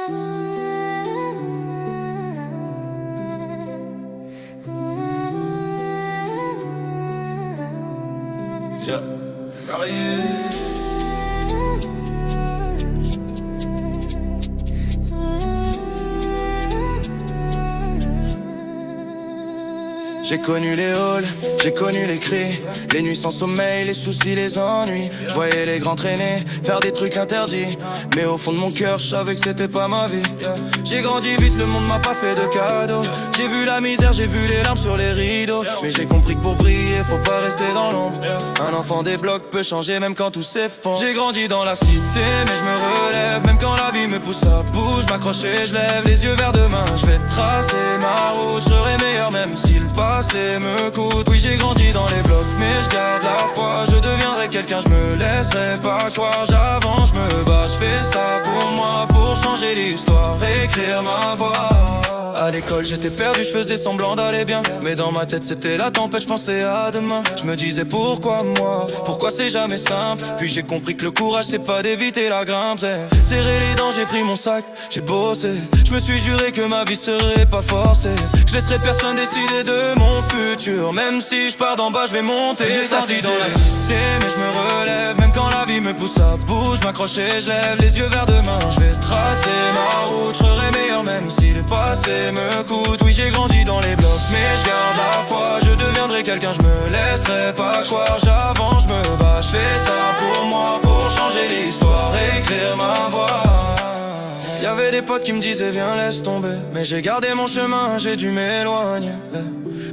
Ja, Carrier. J'ai connu les halls, j'ai connu les cris, les nuits sans sommeil, les soucis, les ennuis. Je voyais les grands traîner, faire des trucs interdits, mais au fond de mon cœur, je savais que c'était pas ma vie. J'ai grandi vite, le monde m'a pas fait de cadeaux. J'ai vu la misère, j'ai vu les larmes sur les rideaux, mais j'ai compris que pour briller, faut pas rester dans l'ombre. Un enfant des blocs peut changer même quand tout s'effondre. J'ai grandi dans la cité, mais je me relève, même quand la vie me pousse à bout. Je m'accroche et je lève les yeux vers demain. Je vais tracer ma route, je serai meilleur même si le passé me coûte. Oui, j'ai grandi dans les blocs, mais je garde la foi. Je deviendrai quelqu'un, je me laisserai pas croire. J'avance, je me bats, je fais ça pour moi, pour changer l'histoire, écrire ma voix. À l'école j'étais perdu, je faisais semblant d'aller bien, mais dans ma tête c'était la tempête, je pensais à demain. Je me disais pourquoi moi, pourquoi c'est jamais simple. Puis j'ai compris que le courage c'est pas d'éviter la grimpe, c'est serrer les dents, j'ai pris mon sac, j'ai bossé. Je me suis juré que ma vie serait pas forcée, je laisserai personne décider de mon futur. Même si je pars d'en bas, je vais monter. J'ai grandi dans la cité, mais je me relève, même quand la vie me pousse à bout. Je m'accroche et je lève les yeux vers demain. Je vais tracer ma route, je serai meilleur même si le passé me coûte. Oui, j'ai grandi dans les blocs, mais je garde la foi. Je deviendrai quelqu'un, je me laisserai pas croire. J'avance, je me bats, je fais ça pour moi, pour changer l'histoire, écrire ma voix. Y'avait des potes qui me disaient viens laisse tomber, mais j'ai gardé mon chemin, j'ai dû m'éloigner,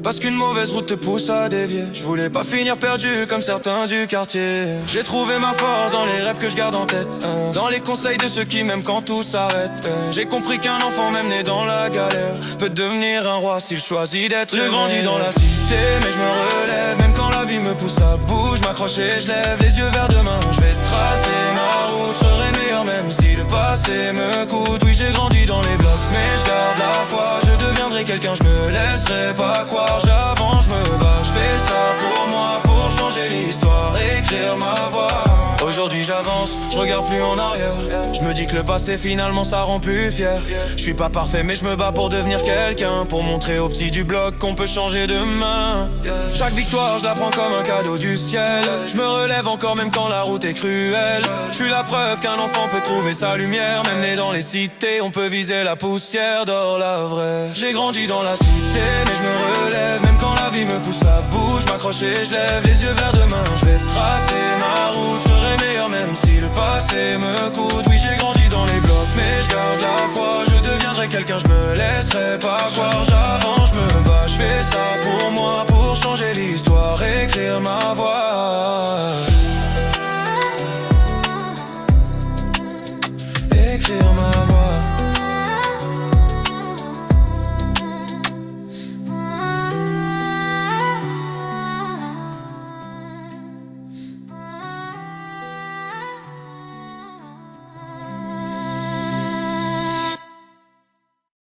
parce qu'une mauvaise route te pousse à dévier. Je voulais pas finir perdu comme certains du quartier. J'ai trouvé ma force dans les rêves que je garde en tête, dans les conseils de ceux qui m'aiment quand tout s'arrête. J'ai compris qu'un enfant même né dans la galère peut devenir un roi s'il choisit d'être. J'ai grandi dans la cité, mais je me relève, même quand la vie me pousse à bout. Je m'accroche et je lève les yeux vers demain. Je vais tracer ma route, je serai meilleur même si le passé me coûte. Oui, j'ai grandi dans les blocs, mais je garde la foi. Je deviendrai quelqu'un, je me laisserai pas croire. J'avance, je me bats, je fais ça pour moi, pour changer l'histoire, écrire ma voix. Aujourd'hui j'avance, je regarde plus en arrière. Je me dis que le passé finalement ça rend plus fier. Je suis pas parfait mais je me bats pour devenir quelqu'un, pour montrer aux petits du bloc qu'on peut changer demain. Chaque victoire je la prends comme un cadeau du ciel. Je me relève encore même quand la route est cruelle. Je suis la preuve qu'un enfant peut trouver sa lumière. Même né dans les cités on peut viser la poussière d'or la vraie. J'ai grandi dans la cité mais je me relève, même quand la vie me pousse à bout. Je m'accroche et je lève les yeux vers demain. Je vais tracer ma route, je serai meilleur même si le passé me coûte. Oui, j'ai grandi dans les blocs mais je garde la foi. Je deviendrai quelqu'un, je me laisserai pas croire. J'avance, je me bats, je fais ça pour moi, pour changer l'histoire, écrire ma voix.